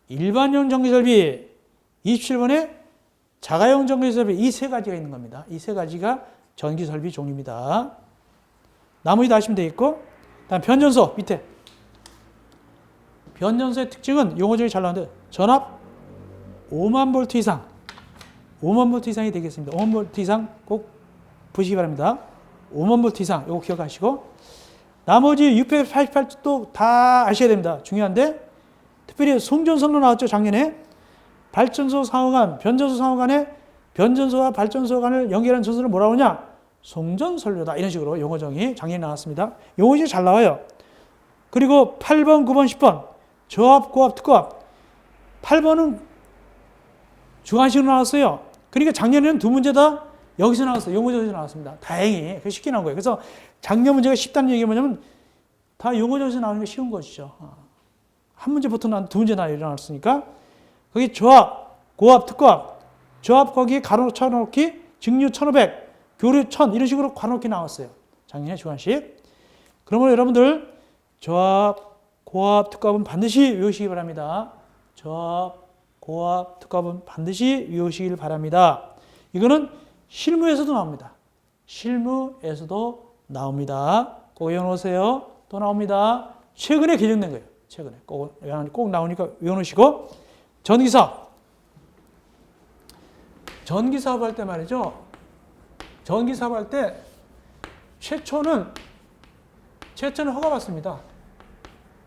일반용 전기설비, 27번에 자가용 전기설비, 이 세 가지가 있는 겁니다. 이 세 가지가 전기설비 종류입니다. 나머지 다 아시면 되겠고, 다음 변전소 밑에. 변전소의 특징은 용어적이 잘 나오는데 전압 5만 볼트 이상, 5만 볼트 이상이 되겠습니다. 5만 볼트 이상 꼭 보시기 바랍니다. 5만 볼트 이상 이거 기억하시고, 나머지 688도 다 아셔야 됩니다. 중요한데 특별히 송전선로 나왔죠. 작년에 발전소 상호간, 변전소 상호간에 변전소와 발전소 간을 연결하는 전선을 뭐라고 하냐? 송전선로다. 이런 식으로 용어정이 작년에 나왔습니다. 용어정이 잘 나와요. 그리고 8번, 9번, 10번 저압, 고압, 특고압. 8번은 주관식으로 나왔어요. 그러니까 작년에는 두 문제 다 여기서 나왔어요. 용어정에서 나왔습니다. 다행히 쉽게 나온 거예요. 그래서 작년 문제가 쉽다는 얘기가 뭐냐면 다 용어정에서 나오는 게 쉬운 것이죠. 한 문제부터 두 문제 다 일어났으니까. 거기 저압, 고압, 특고압. 저압 거기에 가로 쳐놓기, 직류 1500, 교류 1000 이런 식으로 가로놓기 나왔어요. 작년에 주관식. 그러면 여러분들 저압, 고압, 특고압은 반드시 외우시기 바랍니다. 저압, 고압, 특고압은 반드시 외우시길 바랍니다. 이거는 실무에서도 나옵니다. 실무에서도 나옵니다. 꼭 외워놓으세요. 또 나옵니다. 최근에 개정된 거예요. 최근에. 꼭 나오니까 외워놓으시고. 전기사업. 전기사업 할 때 말이죠. 전기사업 할 때 최초는 허가받습니다.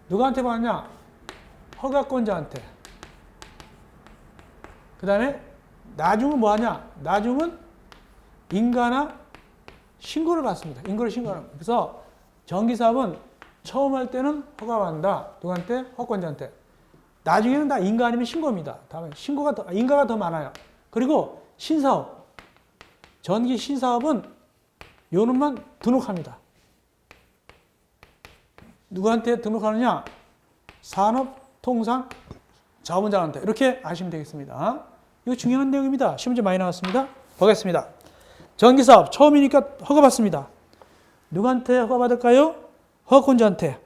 누구한테 받냐? 허가권자한테. 그 다음에 나중은 뭐하냐? 나중은 인가나 신고를 받습니다. 인고를 신고하는. 그래서 전기사업은 처음 할 때는 허가받는다. 누구한테? 허가권자한테. 나중에는 다 인가 아니면 신고입니다. 다음에 인가가 더 많아요. 그리고 신사업. 전기 신사업은 요 놈만 등록합니다. 누구한테 등록하느냐? 산업통상자원장한테. 이렇게 아시면 되겠습니다. 이거 중요한 내용입니다. 시험 문제 많이 나왔습니다. 보겠습니다. 전기사업 처음이니까 허가받습니다. 누구한테 허가받을까요? 허가권자한테.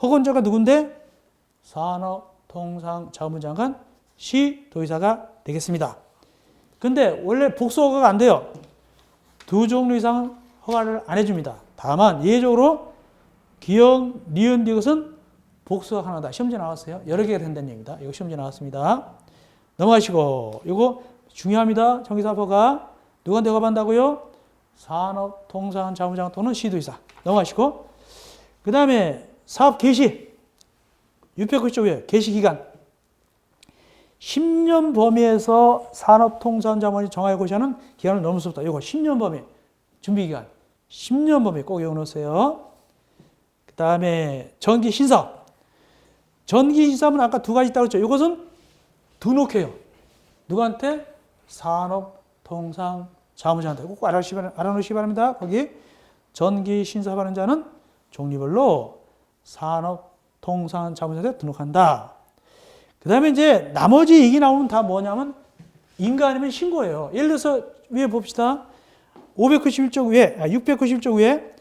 허가권자가 누군데? 산업통상자원장관 시도의사가 되겠습니다. 근데 원래 복수 허가가 안 돼요. 2종류 이상 허가를 안 해줍니다. 다만 예외적으로 기역, 니은, 디귿은 복수가 하나다. 시험지 나왔어요. 여러 개가 된다는 얘기입니다. 이거 시험지 나왔습니다. 넘어가시고 이거 중요합니다. 전기사업 허가 누구한테 허가받는다고요? 산업통상자원장 또는 시도의사. 넘어가시고 그 다음에 사업 개시 690조에 개시기간 10년 범위에서 산업통상자원이 정하여 고시하는 기간을 넘을 수 없다. 이거 10년 범위 준비기간 10년 범위 꼭 외워놓으세요. 그 다음에 전기신사업. 전기신사업은 아까 두 가지 있다고 했죠. 이것은 등록해요. 누구한테? 산업통상자원장한테. 꼭 알아놓으시기 바랍니다. 거기 전기신사업하는 자는 종류별로 산업통상자원장한테 등록한다. 그 다음에 이제 나머지 얘기 나오면 다 뭐냐면 인가 아니면 신고예요. 예를 들어서 위에 봅시다. 691조 위에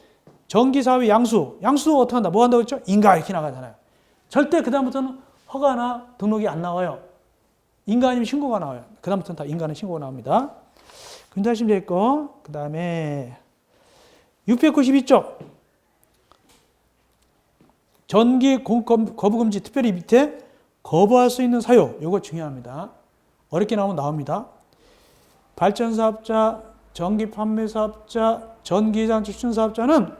전기사업의 양수도 어떻게 한다? 뭐 한다고 했죠? 인가 이렇게 나가잖아요. 절대 그 다음부터는 허가나 등록이 안 나와요. 인가 아니면 신고가 나와요. 그 다음부터는 다 인가는 신고가 나옵니다. 근데 하시면 되겠고 그 다음에 692조 전기 거부금지 특별히 밑에 거부할 수 있는 사유, 이거 중요합니다. 어렵게 나오면 나옵니다. 발전사업자, 전기판매사업자, 전기장 추진사업자는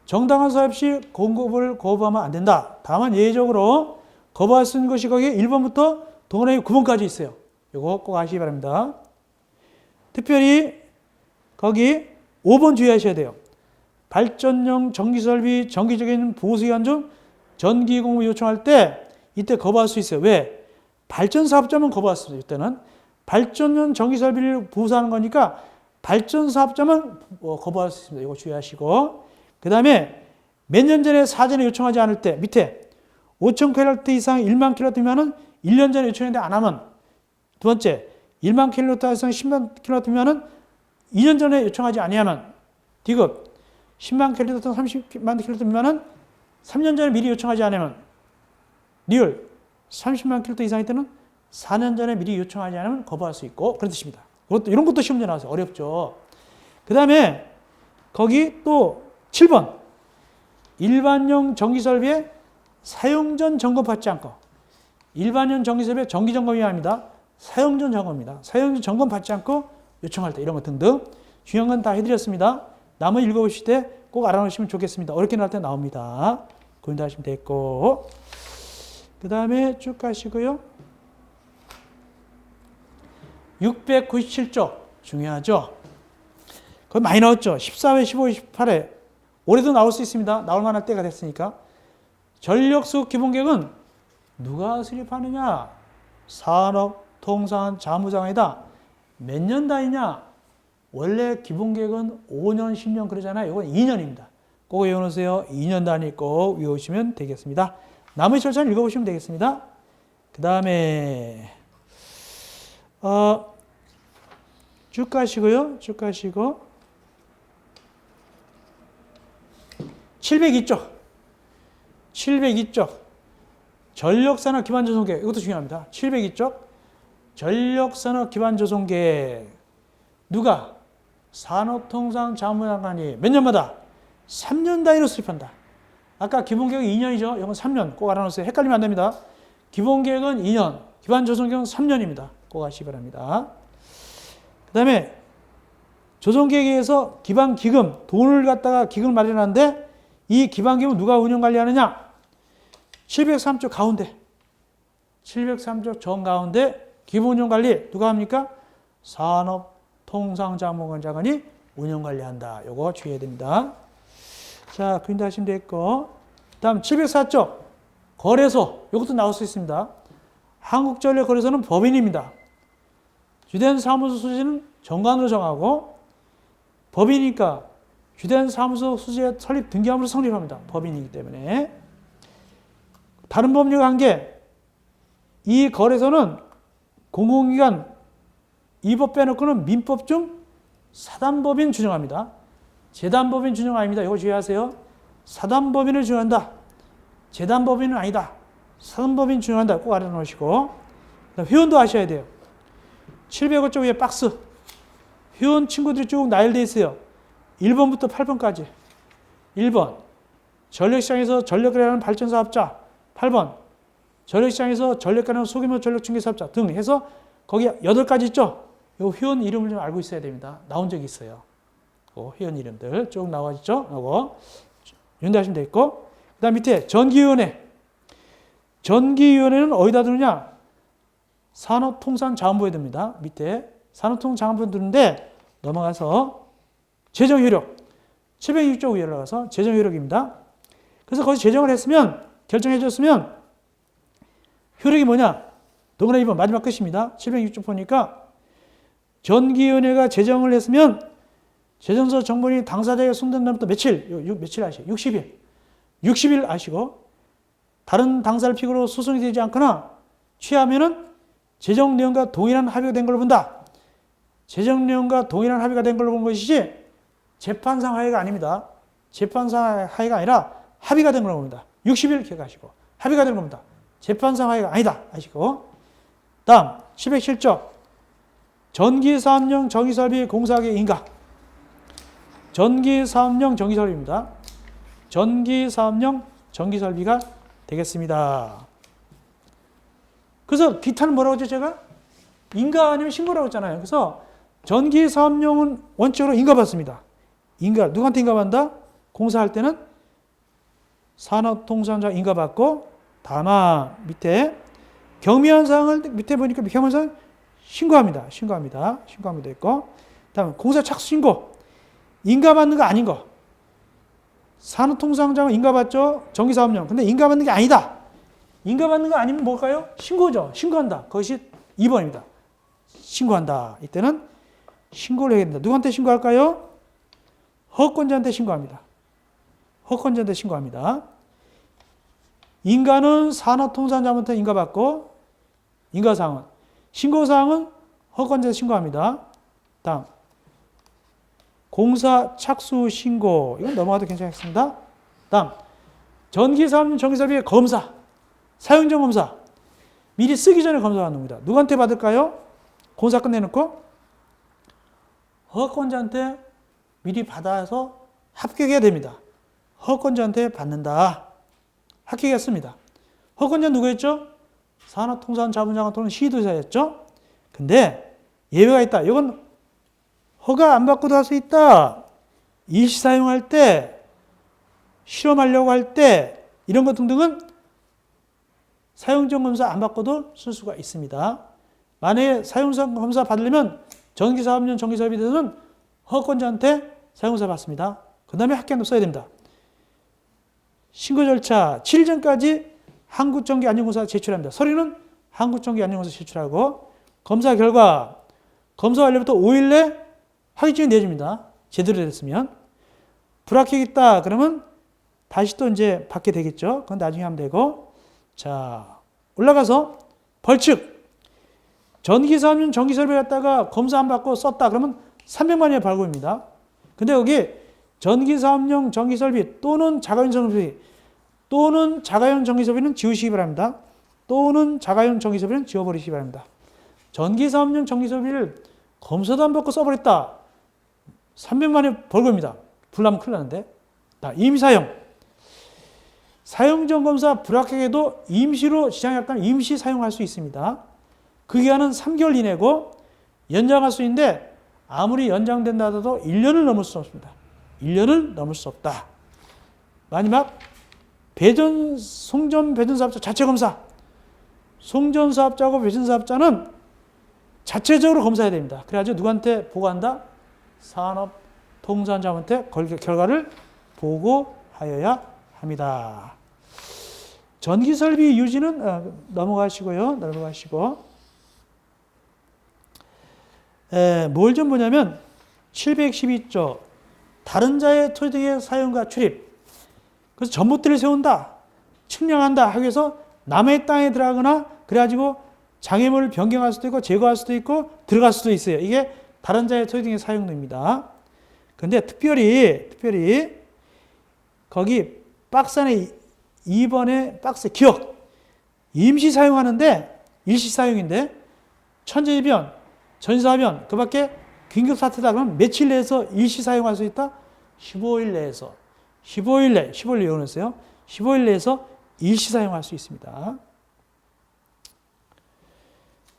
정당한 사업 시 공급을 거부하면 안 된다. 다만 예외적으로 거부할 수 있는 것이 거기 1번부터 동그라미 9번까지 있어요. 이거 꼭 아시기 바랍니다. 특별히 거기 5번 주의하셔야 돼요. 발전용 전기설비, 정기적인 보수기간 중 전기공급 요청할 때 이때 거부할 수 있어요. 왜? 발전사업자만 거부할 수 있어요. 이때는 발전용 전기설비를 보수하는 거니까 발전사업자만 거부할 수 있습니다. 이거 주의하시고 그 다음에 몇 년 전에 사전에 요청하지 않을 때 밑에 5,000kW 이상 1만 kW 미만은 1년 전에 요청했는데 안 하면 두 번째 1만 kW 이상 10만 kW 미만은 2년 전에 요청하지 아니하면 디귿 10만 kW 이상 30만 kW 미만은 3년 전에 미리 요청하지 않으면 리얼 30만 kW 이상일 때는 4년 전에 미리 요청하지 않으면 거부할 수 있고 그런 뜻입니다. 이런 것도 시험 문제 나와서 어렵죠. 그 다음에 거기 또 7번 일반용 전기설비에 사용 전 점검받지 않고 일반용 전기설비에 정기점검이 아닙니다. 사용 전 점검입니다. 사용 전 점검 받지 않고 요청할 때 이런 것 등등 중요한 건 다 해드렸습니다. 나머지 읽어보실 때 꼭 알아놓으시면 좋겠습니다. 어렵게 나올 때 나옵니다. 그건 다 하시면 됐고 그 다음에 쭉 가시고요. 697조 중요하죠. 거기 많이 나왔죠. 14회, 15회, 18회 올해도 나올 수 있습니다. 나올 만한 때가 됐으니까. 전력수급 기본계획은 누가 수립하느냐? 산업통상자원장이다. 몇 년 단위냐? 원래 기본계획은 5년, 10년 그러잖아요. 이건 2년입니다. 꼭 외워놓으세요. 2년 단위 꼭 외우시면 되겠습니다. 나머지 절차는 읽어보시면 되겠습니다. 그 다음에 쭉 가시고요. 쭉 가시고 702쪽 전력산업 기반조성계획 이것도 중요합니다. 702쪽 전력산업 기반조성계획 누가? 산업통상자원장관이 몇 년마다? 3년 단위로 수립한다. 아까 기본계획은 2년이죠. 이건 3년. 꼭 알아놓으세요. 헷갈리면 안 됩니다. 기본계획은 2년, 기반조성계획은 3년입니다. 꼭 아시기 바랍니다. 그 다음에 조성계획에서 기반기금, 돈을 갖다가 기금을 마련하는데 이 기반기금은 누가 운영관리하느냐? 703조 가운데, 703조 정가운데 기본운영관리 누가 합니까? 산업통상자원관 장관이 운영관리한다. 요거 주의해야 됩니다. 자, 그 정도 하시면 되겠고, 다음 704조 거래소, 이것도 나올 수 있습니다. 한국전력거래소는 법인입니다. 주된 사무소 수지는 정관으로 정하고, 법인이니까 주된 사무소 수지의 설립 등기함으로 성립합니다. 법인이기 때문에. 다른 법률 관계, 이 거래소는 공공기관 이 법 빼놓고는 민법 중 사단법인 준용합니다. 재단법인 준용 아닙니다. 이거 주의하세요. 사단법인을 준용한다. 재단법인은 아니다. 사단법인 준용한다. 꼭 알아놓으시고. 회원도 아셔야 돼요. 705조 위에 박스. 회원 친구들이 쭉 나열되어 있어요. 1번부터 8번까지. 1번. 전력시장에서 전력거래하는 발전사업자. 8번. 전력시장에서 전력거래하는 소규모 전력중개사업자 등 해서 거기 8가지 있죠? 이 회원 이름을 좀 알고 있어야 됩니다. 나온 적이 있어요. 회원 이름들 쭉 나와 있죠? 이거 연대하시면 되겠고. 그 다음 밑에 전기위원회. 전기위원회는 어디다 두느냐? 산업통상자원부에 둡니다. 밑에 산업통상자원부에 두는데 넘어가서 재정효력. 706조 위에 올라가서 재정효력입니다. 그래서 거기서 재정을 했으면 결정해 줬으면 효력이 뭐냐? 동그라미 2번 마지막 끝입니다. 706조 보니까 전기위원회가 제정을 했으면 재정서 정본이 당사자에게 송된 날부터 며칠? 며칠 아시죠? 60일. 60일 아시고 다른 당사를 필요로 소송이 되지 않거나 취하면은 재정 내용과 동일한 합의가 된 걸로 본다. 재정 내용과 동일한 합의가 된 걸로 본 것이지 재판상 합의가 아닙니다. 재판상 합의가 아니라 합의가 된 걸로 봅니다. 60일 기억하시고 합의가 된 겁니다. 재판상 합의가 아니다 아시고. 다음 707조 전기사업용 전기설비 공사계 인가. 전기사업용 전기설비입니다. 전기사업용 전기설비가 되겠습니다. 그래서 기타는 뭐라고 했죠 제가? 인가 아니면 신고라고 했잖아요. 그래서 전기사업용은 원칙으로 인가받습니다. 인가, 누구한테 인가받는다? 공사할 때는 산업통상자 인가받고, 다만 밑에 경미한 사항을 밑에 보니까 경미한 사항 신고합니다. 신고합니다. 신고하면 되고, 다음 공사 착수 신고. 인가받는 거 아닌 거. 산업통상자원 인가받죠? 전기사업용. 근데 인가받는 게 아니다. 인가받는 거 아니면 뭘까요? 신고죠. 신고한다. 그것이 2번입니다. 신고한다. 이때는 신고를 해야 된다. 누구한테 신고할까요? 허권자한테 신고합니다. 허권자한테 신고합니다. 인가는 산업통상자원부터 인가받고, 인가사항은, 신고사항은 허권자한테 신고합니다. 다음 공사 착수 신고. 이건 넘어가도 괜찮겠습니다. 다음 전기사업용 전기설비의 검사. 사용전 검사. 미리 쓰기 전에 검사하는 겁니다. 누구한테 받을까요? 공사 끝내놓고 허권자한테 미리 받아서 합격해야 됩니다. 허권자한테 받는다. 합격했습니다. 허권자는 누구였죠? 산업통상자원장관 또는 시도사였죠? 근데 예외가 있다. 이건 허가 안 받고도 할 수 있다. 일시 사용할 때, 실험하려고 할 때, 이런 것 등등은 사용전 검사 안 받고도 쓸 수가 있습니다. 만약에 사용전 검사 받으려면 전기사업용 전기설비에 대해서는 허권자한테 사용자 받습니다. 그 다음에 합격도 써야 됩니다. 신고 절차 7일 전까지 한국전기안전공사 제출합니다. 서류는 한국전기안전공사 제출하고, 검사 결과, 검사 완료부터 5일 내 합격증이 내줍니다. 제대로 됐으면. 불합격 있다 그러면 다시 또 이제 받게 되겠죠. 그건 나중에 하면 되고. 자, 올라가서 벌칙. 전기사업용 전기설비 갖다가 검사 안 받고 썼다 그러면 300만 원의 벌금입니다. 근데 여기 전기사업용 전기설비 또는 자가용 전기설비 또는 자가용 전기설비는 지우시기 바랍니다. 또는 자가용 전기설비는 지워버리시기 바랍니다. 전기사업용 전기설비를 검사도 안 받고 써버렸다. 300만 원의 벌금입니다. 불나면 큰일 나는데. 임사용. 사용점검사 불합격에도 임시로 지장약관을 임시 사용할 수 있습니다. 그 기간은 3개월 이내고 연장할 수 있는데 아무리 연장된다 하더라도 1년을 넘을 수 없습니다. 1년을 넘을 수 없다. 마지막 송전 배전사업자 자체검사. 송전사업자하고 배전사업자는 자체적으로 검사해야 됩니다. 그래가지고 누구한테 보고한다? 산업통상자한테 결과를 보고하여야 합니다. 전기설비 유지는 넘어가시고요. 뭘 좀 보냐면 712조 다른 자의 토지 등의 사용과 출입. 그래서 전봇대를 세운다, 측량한다 하기 위해서 남의 땅에 들어가거나 그래가지고 장애물을 변경할 수도 있고 제거할 수도 있고 들어갈 수도 있어요. 이게 다른 자의 토지 등의 사용입니다. 근데 특별히 거기 박스 안에 2번에 박스 기억 임시 사용하는데 일시 사용인데 천재지변, 전사변 그 밖에 긴급사태다 그러면 며칠 내에서 일시 사용할 수 있다? 15일 내에서 15일 이용했어요. 15일 내에서 일시 사용할 수 있습니다.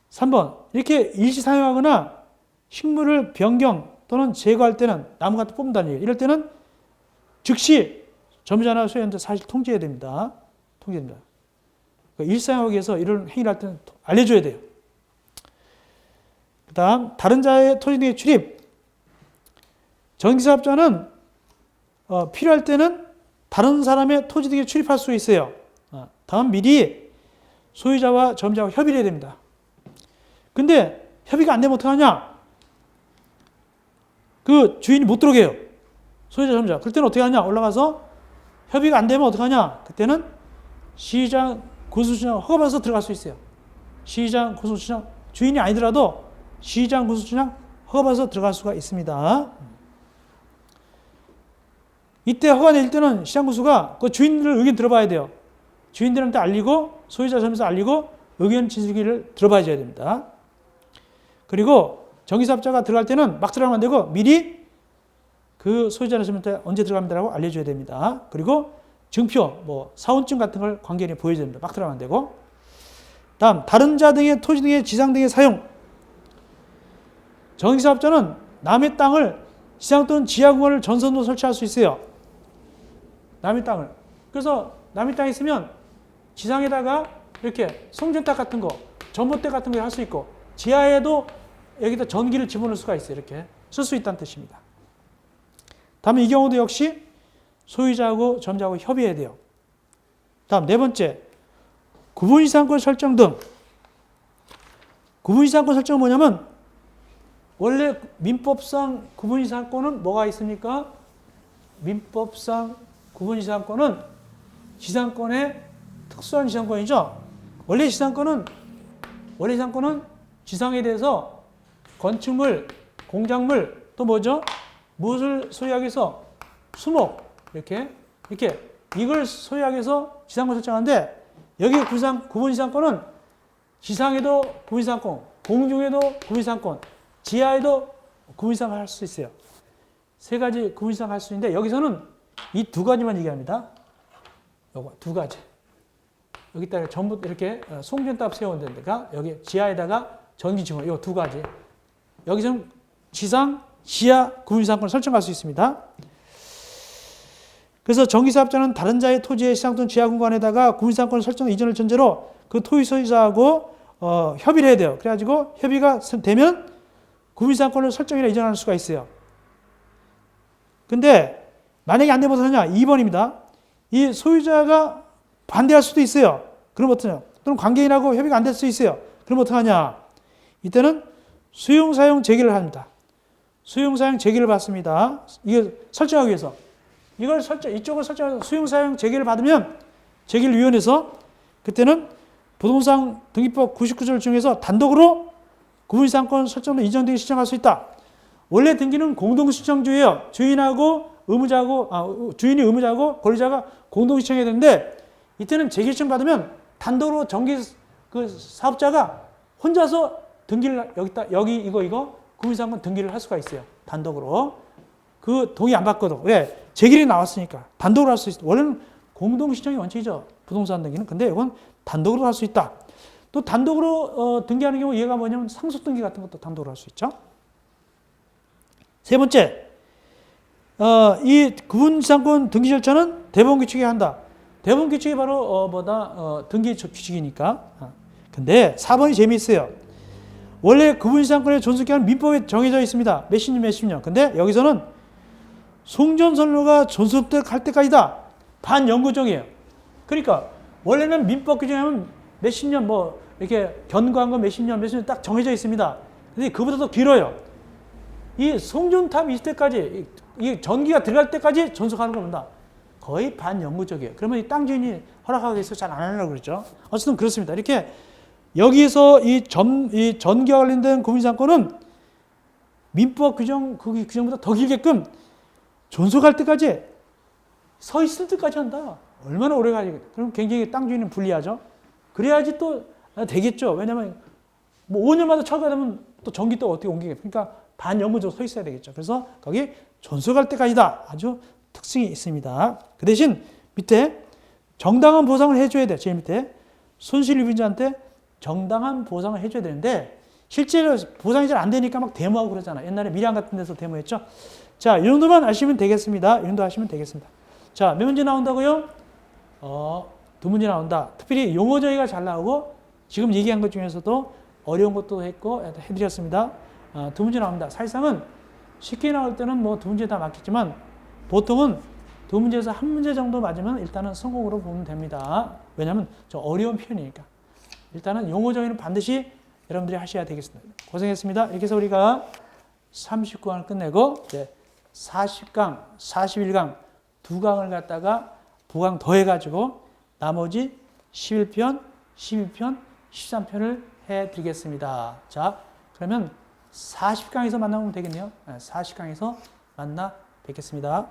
3번 이렇게 일시 사용하거나 식물을 변경 또는 제거할 때는 나무 같은 뽑는다는 얘기예요. 이럴 때는 즉시 점유자나 소유자한테 사실 통지해야 됩니다. 통지됩니다. 일사용하기 위해서 이런 행위를 할 때는 알려줘야 돼요. 그 다음 다른 자의 토지 등의 출입. 전기사업자는 필요할 때는 다른 사람의 토지 등에 출입할 수 있어요. 다음 미리 소유자와 점유자와 협의를 해야 됩니다. 근데 협의가 안 되면 어떡하냐? 그 주인이 못 들어오게 해요. 소유자, 점유자. 그럴 때는 어떻게 하냐? 올라가서 협의가 안 되면 어떡하냐? 그때는 시장, 군수주장 허가받아서 들어갈 수 있어요. 시장, 군수주장 주인이 아니더라도 시장, 군수주장 허가받아서 들어갈 수가 있습니다. 이때 허가 낼 때는 시장, 군수가 그 주인들 의견 들어봐야 돼요. 주인들한테 알리고 소유자, 점유자 알리고 의견 진술기를 들어봐야 됩니다. 그리고 전기사업자가 들어갈 때는 막 들어가면 안 되고 미리 그 소유자나 점유자한테 언제 들어갑니다라고 알려줘야 됩니다. 그리고 증표, 사원증 같은 걸 관계인에 보여줘야 됩니다. 막 들어가면 안 되고. 다음 다른 자 등의 토지 등의 지상 등의 사용. 전기사업자는 남의 땅을 지상 또는 지하공원을 전선으로 설치할 수 있어요. 남의 땅을. 그래서 남의 땅에 있으면 지상에다가 이렇게 송전탑 같은 거, 전봇대 같은 거 할 수 있고 지하에도 여기다 전기를 집어넣을 수가 있어요. 이렇게 쓸 수 있다는 뜻입니다. 다음에 이 경우도 역시 소유자하고 점유자하고 협의해야 돼요. 다음 네 번째, 구분이상권 설정 등. 구분이상권 설정은 뭐냐면 원래 민법상 구분이상권은 뭐가 있습니까? 민법상 구분이상권은 지상권의 특수한 지상권이죠. 원래 지상권은 지상에 대해서 건축물, 공작물 또 뭐죠? 무엇을 소유하기 위해서 수목 이렇게 이걸 소유하기 위해서 지상권 설정하는데 여기 구분이상권은 지상에도 구분이상권, 공중에도 구분이상권, 지하에도 구분이상권 할 수 있어요. 세 가지 구분이상권 할 수 있는데 여기서는 이 두 가지만 얘기합니다. 요거 두 가지. 여기다가 전부 이렇게 송전탑 세운 데가 여기 지하에다가 전기 증원 이 두 가지. 여기서는 지상, 지하 구분이상권을 설정할 수 있습니다. 그래서 전기사업자는 다른 자의 토지의 시상 또는 지하 공간에다가 구분이상권 설정 이전을 전제로 그 토지 소유자하고 협의를 해야 돼요. 그래가지고 협의가 되면 구분이상권을 설정이나 이전할 수가 있어요. 근데 만약에 안 되면 어떡하냐? 2번입니다. 이 소유자가 반대할 수도 있어요. 그럼 어떠냐? 또는 관계인하고 협의가 안 될 수 있어요. 그럼 어떡하냐? 이때는 수용사용 재개를 합니다. 수용사용 재개를 받습니다. 이게 설정하기 위해서. 이쪽을 설정해서 수용사용 재개를 받으면 재개위원회에서 그때는 부동산 등기법 99조를 중에서 단독으로 구분이상권 설정으로 이전 등기 신청할 수 있다. 원래 등기는 공동신청주예요. 주인이 의무자고 권리자가 공동신청해야 되는데 이때는 재개신청 받으면 단독으로 전기 그 사업자가 혼자서 등기를 여기 이거 구분이상권 등기를 할 수가 있어요. 단독으로. 그 동의 안 받거든. 왜? 재개일이 나왔으니까. 단독으로 할 수 있어요. 원래는 공동신청이 원칙이죠. 부동산 등기는. 근데 이건 단독으로 할 수 있다. 또 단독으로 등기하는 경우 얘가 뭐냐면 상속등기 같은 것도 단독으로 할 수 있죠. 세 번째, 이 구분지상권 등기 절차는 대법원 규칙에 한다. 대법원 규칙이 바로 등기 규칙이니까. 근데 4번이 재미있어요. 원래 구분지상권의 존속기한은 민법에 정해져 있습니다. 몇십 년, 몇십 년. 근데 여기서는 송전선로가 존속할 때까지다. 반영구적이에요. 그러니까 원래는 민법 규정하면 몇십 년 이렇게 견고한 거 몇십 년 딱 정해져 있습니다. 근데 그보다 더 길어요. 이 송전탑이 있을 때까지, 이 전기가 들어갈 때까지 존속하는 겁니다. 거의 반영구적이에요. 그러면 이 땅 주인이 허락하기 위해서 잘 안 하려고 그러죠. 어쨌든 그렇습니다. 이렇게 여기에서 이 전기와 관련된 구분지상권은 민법 규정보다 더 길게끔 존속할 때까지 서 있을 때까지 한다. 얼마나 오래 가지? 그럼 굉장히 땅 주인은 불리하죠. 그래야지 또 되겠죠. 왜냐하면 5년마다 처가 되면 또 전기 또 어떻게 옮기겠어요. 그러니까 반영구적으로 서 있어야 되겠죠. 그래서 거기 존속할 때까지다. 아주 특징이 있습니다. 그 대신 밑에 정당한 보상을 해줘야 돼. 제일 밑에 손실 유빈자한테 정당한 보상을 해줘야 되는데 실제로 보상이 잘 안 되니까 막 데모하고 그러잖아. 옛날에 밀양 같은 데서 데모했죠. 자, 이 정도만 아시면 되겠습니다. 이 정도 하시면 되겠습니다. 자, 몇 문제 나온다고요? 두 문제 나온다. 특별히 용어 정의가 잘 나오고 지금 얘기한 것 중에서도 어려운 것도 했고 해드렸습니다. 두 문제 나옵니다. 사실상은 쉽게 나올 때는 두 문제 다 맞겠지만 보통은 두 문제에서 한 문제 정도 맞으면 일단은 성공으로 보면 됩니다. 왜냐하면 좀 어려운 표현이니까. 일단은 용어 정의는 반드시 여러분들이 하셔야 되겠습니다. 고생했습니다. 이렇게 해서 우리가 39강을 끝내고 이제 40강, 41강 두 강을 갖다가 부강 더해가지고 나머지 11편, 12편, 13편을 해드리겠습니다. 자, 그러면 40강에서 만나면 되겠네요. 40강에서 만나 뵙겠습니다.